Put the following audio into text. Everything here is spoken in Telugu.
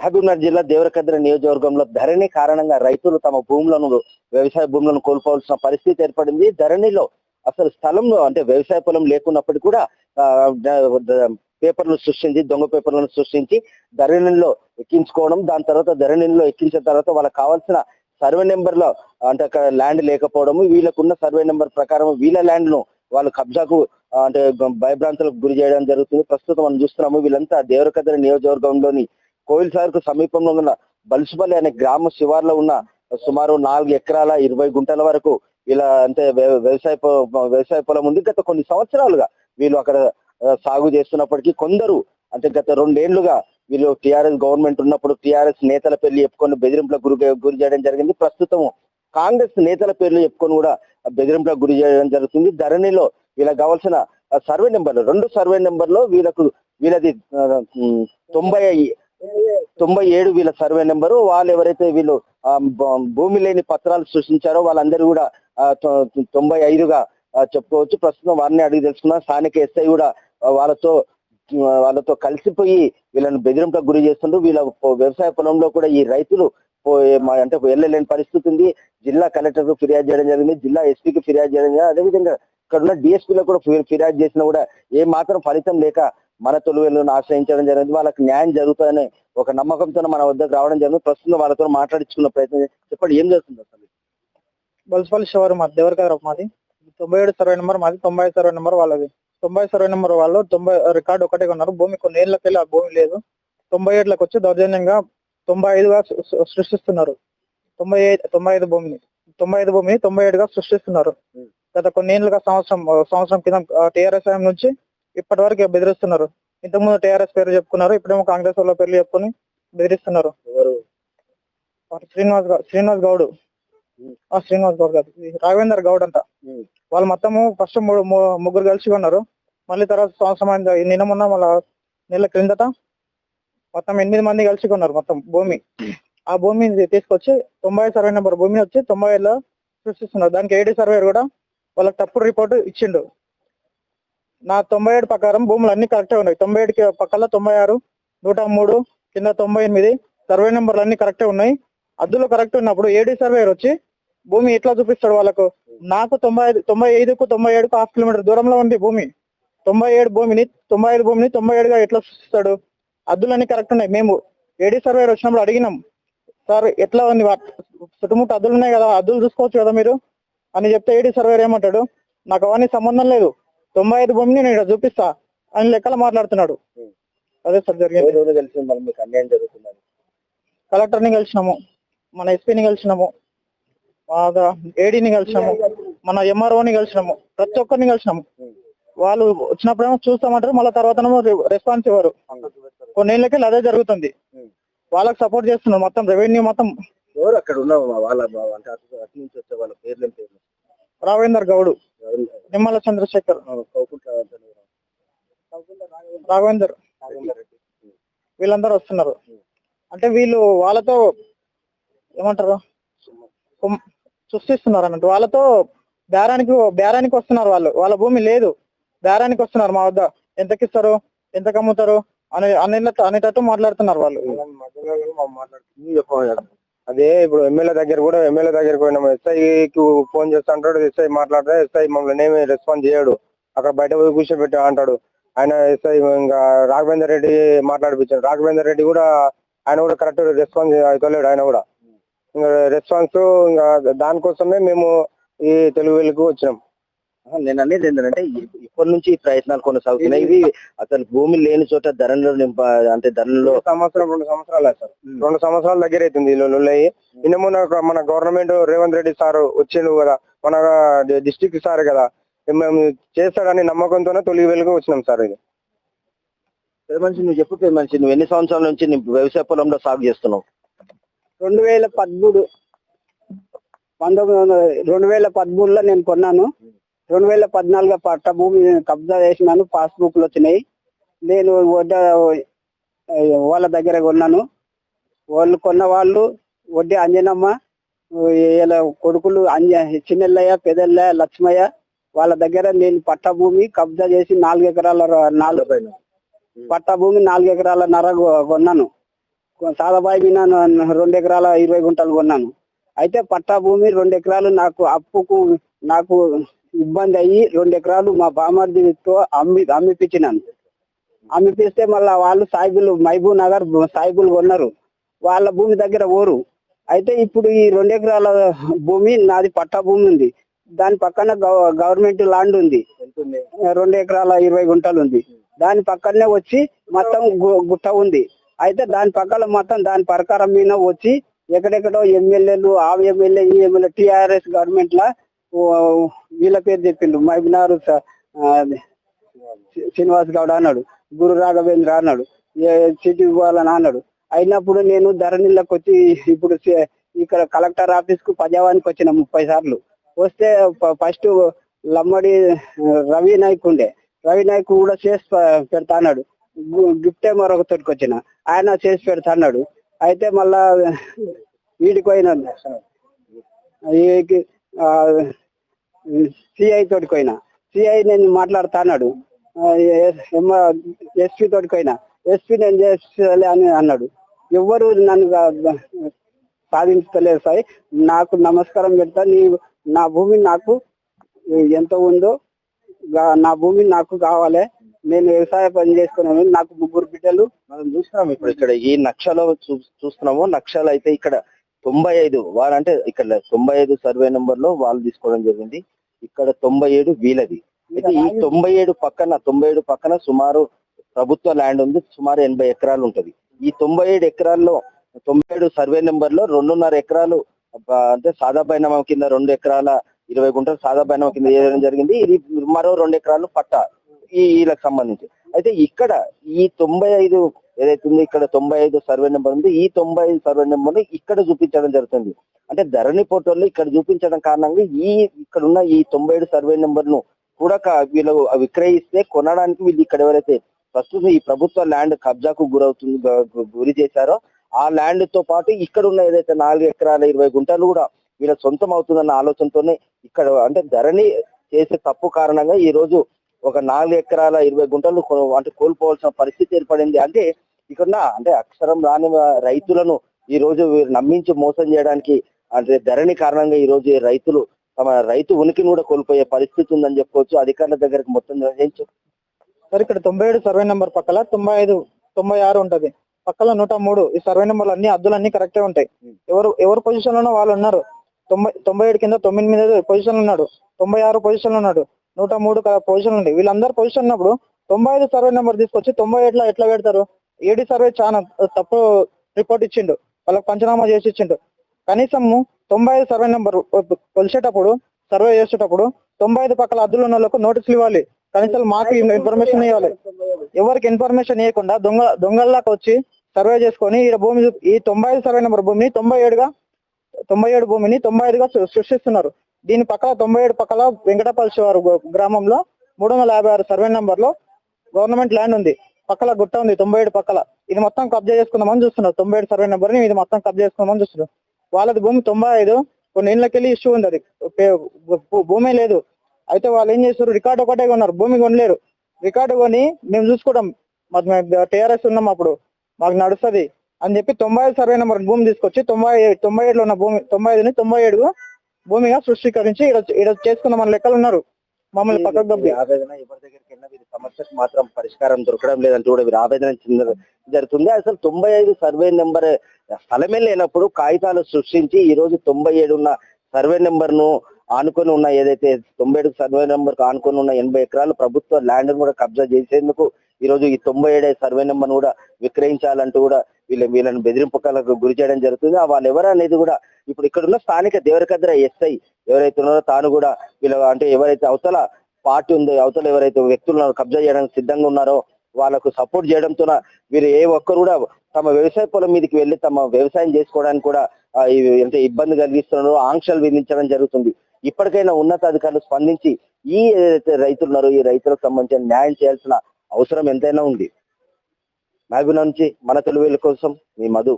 మహబూబ్నగర్ జిల్లా దేవరకద్ర నియోజకవర్గంలో ధరణి కారణంగా రైతులు తమ భూములను వ్యవసాయ భూములను కోల్పోవాల్సిన పరిస్థితి ఏర్పడింది. ధరణిలో అసలు స్థలంలో అంటే వ్యవసాయ పొలం లేకున్నప్పటికీ కూడా పేపర్లు సృష్టించి దొంగ పేపర్లను సృష్టించి ధరణిలో ఎక్కించుకోవడం, దాని తర్వాత ధరణిలో ఎక్కించిన తర్వాత వాళ్ళకి కావాల్సిన సర్వే నెంబర్ లో అంటే అక్కడ ల్యాండ్ లేకపోవడము, వీళ్ళకున్న సర్వే నెంబర్ ప్రకారం వీళ్ళ ల్యాండ్ ను వాళ్ళు కబ్జాకు అంటే భయభ్రాంతులకు గురి చేయడం జరుగుతుంది. ప్రస్తుతం మనం చూస్తున్నాము వీళ్ళంతా దేవరకద్ర నియోజకవర్గంలోని కోయిల్ సార్ కు సమీపంలో ఉన్న బల్సుపల్లి అనే గ్రామ శివార్లో ఉన్న సుమారు 4 ఎకరాల 20 గుంటల వరకు వీళ్ళ అంటే వ్యవసాయ పొలం ఉంది. గత కొన్ని సంవత్సరాలుగా వీళ్ళు అక్కడ సాగు చేస్తున్నప్పటికీ కొందరు అంటే గత 2 ఏళ్లుగా వీళ్ళు టీఆర్ఎస్ గవర్నమెంట్ ఉన్నప్పుడు టీఆర్ఎస్ నేతల పేర్లు చెప్పుకొని బెదిరింపులకు గురి చేయడం జరిగింది. ప్రస్తుతం కాంగ్రెస్ నేతల పేర్లు చెప్పుకొని కూడా బెదిరింపులకు గురి చేయడం జరుగుతుంది. ధరణిలో వీళ్ళకి కావాల్సిన సర్వే నెంబర్లు 2 సర్వే నెంబర్లో వీళ్ళది 97 వీళ్ళ సర్వే నెంబరు. వాళ్ళు ఎవరైతే వీళ్ళు భూమి లేని పత్రాలు సృష్టించారో వాళ్ళందరూ కూడా 95గా చెప్పుకోవచ్చు. ప్రస్తుతం వారిని అడిగి తెలుసుకున్నా. స్థానిక ఎస్ఐ కూడా వాళ్ళతో కలిసిపోయి వీళ్ళని బెదిరింపులకు గురి చేస్తుండ్రు. వీళ్ళ వ్యవసాయ పొలంలో కూడా ఈ రైతులు అంటే వెళ్ళలేని పరిస్థితి ఉంది. జిల్లా కలెక్టర్ కు ఫిర్యాదు చేయడం జరిగింది, జిల్లా ఎస్పీకి ఫిర్యాదు చేయడం జరిగింది, అదేవిధంగా ఇక్కడ ఉన్న డిఎస్పీలో కూడా ఫిర్యాదు చేసినా కూడా ఏ మాత్రం ఫలితం లేక మన తొలివేలును ఆశ్రయించడం జరిగింది. వాళ్ళకి న్యాయం జరుగుతుందనే ఒక నమ్మకంతో మన వద్దకు రావడం జరిగింది. ప్రస్తుతం వాళ్ళతో మాట్లాడించుకున్న ప్రయత్నం చెప్పండి, ఏం చేస్తుంది అసలు? బల్సుపల్లి శివారు మాది, దేవరకద్ర మాది. 97 సర్వే నెంబర్ మాది, 90 సర్వే నెంబర్ వాళ్ళది. 90 సర్వే నెంబర్ వాళ్ళు 90 రికార్డు ఒకటే ఉన్నారు. భూమి కొన్ని ఏళ్ళకి వెళ్ళి ఆ భూమి లేదు. 97లకు వచ్చి దౌర్జన్యంగా 95గా సృష్టిస్తున్నారు. 95 భూమిని 97గా సృష్టిస్తున్నారు. గత కొన్ని ఏళ్ళుగా సంవత్సరం కింద టీఆర్ఎస్ నుంచి ఇప్పటి వరకు బెదిరిస్తున్నారు. ఇంతకుముందు టీఆర్ఎస్ పేరు చెప్పుకున్నారు, ఇప్పుడేమో కాంగ్రెస్ వాళ్ళ పేర్లు చెప్పుకొని బెదిరిస్తున్నారు. శ్రీనివాస్ గౌడ్ కాదు, రాఘవేందర్ గౌడ్ అంట. వాళ్ళు మొత్తము ఫస్ట్ ముగ్గురు కలిసి ఉన్నారు. మళ్ళీ తర్వాత సంవత్సరం నిన్న మొన్న మళ్ళీ నెల క్రిందట మొత్తం 8 మంది కలిసి ఉన్నారు. మొత్తం భూమి ఆ భూమిని తీసుకొచ్చి 90 సర్వే నెంబర్ భూమిని వచ్చి 90లో సృష్టిస్తున్నారు. దానికి 80 సర్వే కూడా వాళ్ళకి తప్పుడు రిపోర్టు ఇచ్చిండు. నా 97 ప్రకారం భూములు అన్ని కరెక్టే ఉన్నాయి. 97కి పక్కల 96, 103 కింద 98 సర్వే నెంబర్లు అన్ని కరెక్టే ఉన్నాయి. అద్దులో కరెక్ట్ ఉన్నప్పుడు 80 సర్వేయర్ వచ్చి భూమి ఎట్లా చూపిస్తాడు వాళ్ళకు? నాకు 95కు 97కు 1/2 కిలోమీటర్ దూరంలో ఉంది భూమి. 95 భూమిని 97గా ఎట్లా సృష్టిస్తాడు? అద్దులన్నీ కరెక్ట్ ఉన్నాయి. మేము 80 సర్వేయర్ వచ్చినప్పుడు అడిగినాం, సార్ ఎట్లా ఉంది, చుట్టుముట్టు అద్దులు ఉన్నాయి కదా, అద్దులు చూసుకోవచ్చు కదా మీరు అని చెప్తే 80 సర్వేయర్ ఏమంటాడు, నాకు అవన్నీ సంబంధం లేదు, 95 భూమిని నేను ఇక్కడ చూపిస్తా అని లెక్కలు మాట్లాడుతున్నాడు. అదే సార్ జరిగింది. కలెక్టర్ని కలిసినాము, మన ఎస్పీని కలిసినాము, ఏడీని కలిసినాము, మన ఎంఆర్ఓని కలిసినాము, ప్రతి ఒక్కరిని కలిసినాము. వాళ్ళు వచ్చినప్పుడేమో చూస్తామంటారు, మళ్ళీ తర్వాత రెస్పాన్స్ ఇవ్వరు. కొన్నేళ్ళకి అదే జరుగుతుంది. వాళ్ళకి సపోర్ట్ చేస్తున్నారు. మొత్తం రెవెన్యూ మొత్తం అక్కడ ఉన్న వాళ్ళ పేర్లు రాఘవేందర్ గౌడ్, నిమ్మల చంద్రశేఖర్, రాఘవేందర్, వీళ్ళందరూ వస్తున్నారు. అంటే వీళ్ళు వాళ్ళతో ఏమంటారు సృష్టిస్తున్నారు అన్నట్టు. వాళ్ళతో బేరానికి వస్తున్నారు. వాళ్ళ భూమి లేదు, బేరానికి వస్తున్నారు. మా వద్ద ఎంతకిస్తారు, ఎంతకు అమ్ముతారు అనేటట్టు మాట్లాడుతున్నారు వాళ్ళు. అదే ఇప్పుడు ఎమ్మెల్యే దగ్గర పోయినాము. ఎస్ఐకి ఫోన్ చేస్తా అంటాడు, ఎస్ఐ మాట్లాడితే ఎస్ఐ మమ్మల్ని ఏమి రెస్పాన్స్ చేయడు. అక్కడ బయట పోయి కూర్చోబెట్టి అంటాడు. ఆయన ఎస్ఐ ఇంకా రాఘవేందర్ రెడ్డి మాట్లాడిపించాడు. రాఘవేందర్ రెడ్డి కూడా ఆయన కూడా కరెక్ట్ రెస్పాన్స్ అవుతలేడు. ఆయన కూడా ఇంకా రెస్పాన్స్ ఇంకా దానికోసమే మేము ఈ తెలుగు వెలుగుకు వచ్చినాం. నేను అనేది ఏంటంటే ఇప్పటి నుంచి ఈ ప్రయత్నాలు కొనసాగుతున్నాయి. ఇవి అసలు భూమి లేని చోట ధరలో అంటే ధరలో 2 సంవత్సరాలు సార్, 2 సంవత్సరాల దగ్గర అవుతుంది లొల్లయ్యి. నిన్న మన గవర్నమెంట్ రేవంత్ రెడ్డి సార్ వచ్చిండు కదా, మన డిస్ట్రిక్ట్ సార్ కదా, మేము చేస్తాడని నమ్మకంతోనే తొలి వెలుగు వచ్చినాం సార్. ఇది మనిషి నువ్వు చెప్పు, మనిషి నువ్వు ఎన్ని సంవత్సరాల నుంచి నీ వ్యవసాయ పొలంలో సాగు చేస్తున్నావు? 2013లో నేను కొన్నాను. 2014 పట్ట భూమి కబ్జా చేసినాను. పాస్బుక్లు వచ్చినాయి. నేను వాళ్ళ దగ్గర కొన్నాను. వాళ్ళు కొన్న వాళ్ళు వడ్డీ అంజనమ్మ, వీళ్ళ కొడుకులు చిన్నెల్లయ్య, పెదల్లయ్య, లక్ష్మయ్య, వాళ్ళ దగ్గర నేను పట్ట భూమి కబ్జా చేసి 4 ఎకరాల పట్ట భూమి 4 ఎకరాలన్నర కొన్నాను. సాదాబాయి మీద 2 ఎకరాల 20 గుంటలు కొన్నాను. అయితే పట్టా భూమి 2 ఎకరాలు నాకు అప్పుకు నాకు ఇబ్బంది అయ్యి 2 ఎకరాలు మా బామర్దితో అమ్మిపించినాను. అమ్మిపిస్తే మళ్ళీ వాళ్ళు సాయిబులు మహబూబ్ నగర్ సాయిబులు కొన్నారు. వాళ్ళ భూమి దగ్గర ఓరు. అయితే ఇప్పుడు ఈ 2 ఎకరాల భూమి నాది పట్టా భూమి ఉంది. దాని పక్కన గవర్నమెంట్ ల్యాండ్ ఉంది. 2 ఎకరాల 20 గుంటలు ఉంది. దాని పక్కనే వచ్చి మొత్తం గుట్ట ఉంది. అయితే దాని పక్కన మొత్తం దాని ప్రకారం మీద వచ్చి ఎక్కడెక్కడో ఎమ్మెల్యేలు ఆ ఎమ్మెల్యే ఈ ఎమ్మెల్యే టిఆర్ఎస్ గవర్నమెంట్ లా వీళ్ళ పేరు చెప్పిండు. మహబూబ్నగర్ శ్రీనివాస్ గౌడ్ అన్నాడు, గురు రాఘవేంద్ర అన్నాడు, సిటీ ఇవ్వాలని అన్నాడు. అయినప్పుడు నేను ధరణిలోకి వచ్చి ఇప్పుడు ఇక్కడ కలెక్టర్ ఆఫీస్ కు ప్రజావానికి వచ్చిన 30 సార్లు వస్తే ఫస్ట్ లమ్మడి రవి నాయక్ ఉండే, రవి నాయక్ కూడా చేసి పెడతా అన్నాడు. గిఫ్టే మరొక తోటికి వచ్చిన ఆయన చేసి పెడతా అన్నాడు. అయితే మళ్ళా వీడికి పోయినా సిఐ తోటికి పోయినా, సిఐ నేను మాట్లాడుతా అన్నాడు. ఎస్పీ తోటికి పోయినా, ఎస్పీ నేను చేయాలి అని అన్నాడు. ఎవ్వరు నన్ను సాధించలేదు సాయి. నాకు నమస్కారం పెడతా, నా భూమి నాకు ఎంత ఉందో నా భూమి నాకు కావాలి. నేను వ్యవసాయ పని చేసుకున్నాను. నాకు 3 బిడ్డలు. మనం చూస్తున్నాం ఇప్పుడు ఇక్కడ ఈ నక్షలో చూస్తున్నాము. నక్షలు అయితే ఇక్కడ 95 వాళ్ళంటే ఇక్కడ 95 సర్వే నెంబర్ లో వాళ్ళు తీసుకోవడం జరిగింది. ఇక్కడ 97 వీళ్ళది. అయితే ఈ 97 పక్కన సుమారు ప్రభుత్వ ల్యాండ్ ఉంది. సుమారు 80 ఎకరాలు ఉంటది. ఈ 97 ఎకరాల్లో 97 సర్వే నెంబర్ లో 2.5 ఎకరాలు అంటే సాదా బైనామా కింద 2 ఎకరాల 20 గుంటలు సాదా బైనామా కింద వేయడం జరిగింది. ఇది మరో 2 ఎకరాలు పట్టా వీళ్ళకి సంబంధించి. అయితే ఇక్కడ ఈ 95 ఏదైతే ఉందో ఇక్కడ 95 సర్వే నెంబర్ ఉంది. ఈ 95 సర్వే నెంబర్ ఇక్కడ చూపించడం జరుగుతుంది. అంటే ధరణి పోర్టల్లో ఇక్కడ చూపించడం కారణంగా ఇక్కడ ఉన్న ఈ 97 సర్వే నెంబర్ ను కూడా వీళ్ళు విక్రయిస్తే కొనడానికి వీళ్ళు ఇక్కడ ఎవరైతే ప్రస్తుతం ఈ ప్రభుత్వ ల్యాండ్ కబ్జాకు గురి చేశారో ఆ ల్యాండ్ తో పాటు ఇక్కడ ఉన్న ఏదైతే 4 ఎకరాల 20 గుంటలు కూడా వీళ్ళ సొంతం అవుతుందన్న ఆలోచనతోనే ఇక్కడ అంటే ధరణి చేసే తప్పు కారణంగా ఈ రోజు ఒక 4 ఎకరాల 20 గుంటలు అంటే కోల్పోవాల్సిన పరిస్థితి ఏర్పడింది. అంటే ఇక్కడ అంటే అక్షరం రాని రైతులను ఈ రోజు నమ్మించి మోసం చేయడానికి అంటే ధరణి కారణంగా ఈ రోజు రైతులు తమ రైతు ఉనికిని కూడా కోల్పోయే పరిస్థితి ఉందని చెప్పుకోవచ్చు. అధికారుల దగ్గరకు మొత్తం నిర్ణయించు సార్. ఇక్కడ 97 సర్వే నెంబర్ పక్కల 95, 96 ఉంటది. పక్కల 103. ఈ సర్వే నెంబర్లు అన్ని అద్దులు అన్ని కరెక్టే ఉంటాయి. ఎవరు పొజిషన్ లోనో వాళ్ళు ఉన్నారు. 97 కింద 9 పొజిషన్ ఉన్నాడు, 96 పొజిషన్ ఉన్నాడు, 103 పొజిషన్ ఉంది. వీళ్ళందరూ పొజిషన్ ఉన్నప్పుడు 95 సర్వే నెంబర్ తీసుకొచ్చి 97 ఎట్లా పెడతారు? ఏడీ సర్వే చాలా తప్పు రిపోర్ట్ ఇచ్చిండు, వాళ్ళకి పంచనామా చేసి ఇచ్చిండు. కనీసం 95 సర్వే నెంబర్ కొలిసేటప్పుడు సర్వే చేసేటప్పుడు 95 పక్కల అద్దులు ఉన్న వాళ్ళకు నోటీసులు ఇవ్వాలి. కనీసం మాకు ఇన్ఫర్మేషన్ ఇవ్వాలి. ఎవరికి ఇన్ఫర్మేషన్ ఇవ్వకుండా దొంగల్లాగా వచ్చి సర్వే చేసుకొని ఈ భూమి ఈ 95 సర్వే నెంబర్ భూమిని 97 భూమిని 95గా సృష్టిస్తున్నారు. దీని పక్కల 97 పక్కల వెంకటపల్లి శివారు గ్రామంలో 356 సర్వే నెంబర్ లో గవర్నమెంట్ ల్యాండ్ ఉంది. పక్కల గుట్ట ఉంది 97 పక్కల. ఇది మొత్తం కబ్జా చేసుకుందామని చూస్తున్నారు. 97 సర్వే నెంబర్ ని ఇది మొత్తం కబ్జా చేసుకుందామని చూస్తున్నారు. వాళ్ళది భూమి 95 కొన్ని ఏళ్ళకెళ్ళి ఇష్యూ ఉంది. అది భూమి లేదు. అయితే వాళ్ళు ఏం చేస్తారు? రికార్డు ఒకటే కొన్నారు, భూమి కొనలేరు. రికార్డు కొని మేము చూసుకోవడం టీఆర్ఎస్ ఉన్నాం అప్పుడు మాకు నడుస్తుంది అని చెప్పి 95 సర్వే నెంబర్ భూమి తీసుకొచ్చి 97లో ఉన్న భూమి 95ని 97 భూమిగా సృష్టీకరించి ఇక్కడ చేసుకుందామని లెక్కలు ఉన్నారు. మమ్మల్ని పక్కకు దొబ్బి ఆవేదన ఎవరి దగ్గరికి వెళ్ళినా వీరి సమస్యకు మాత్రం పరిష్కారం దొరకడం లేదంటూ కూడా వీరు ఆవేదన జరుగుతుంది. అసలు 95 సర్వే నెంబర్ స్థలమే లేనప్పుడు కాగితాలు సృష్టించి ఈ రోజు 97 ఉన్న సర్వే నెంబర్ ను ఆనుకొని ఉన్న ఏదైతే 97 సర్వే నెంబర్ కు ఆనుకొని ఉన్న 80 ఎకరాలు ప్రభుత్వ ల్యాండ్ కూడా కబ్జా చేసేందుకు ఈ రోజు ఈ 97 సర్వే నెంబర్ కూడా విక్రయించాలంటూ కూడా వీళ్ళని బెదిరింపులకు గురి చేయడం జరుగుతుంది. వాళ్ళు ఎవరు అనేది కూడా ఇప్పుడు ఇక్కడ ఉన్న స్థానిక దేవరకద్ర ఎస్ఐ ఎవరైతే ఉన్నారో తాను కూడా వీళ్ళ అంటే ఎవరైతే అవతల పార్టీ ఉందో అవతల ఎవరైతే వ్యక్తులను కబ్జా చేయడానికి సిద్ధంగా ఉన్నారో వాళ్ళకు సపోర్ట్ చేయడంతో వీరు ఏ ఒక్కరు కూడా తమ వ్యవసాయ పొలం మీదకి వెళ్లి తమ వ్యవసాయం చేసుకోవడానికి కూడా అంటే ఇబ్బంది కలిగిస్తున్నారో ఆంక్షలు విధించడం జరుగుతుంది. ఇప్పటికైనా ఉన్నతాధికారులు స్పందించి ఈ ఏదైతే రైతులు ఉన్నారో ఈ రైతులకు సంబంధించిన న్యాయం చేయాల్సిన అవసరం ఎంతైనా ఉంది. మహబూబ్ నుంచి మన తెలుగు కోసం మీ మధు.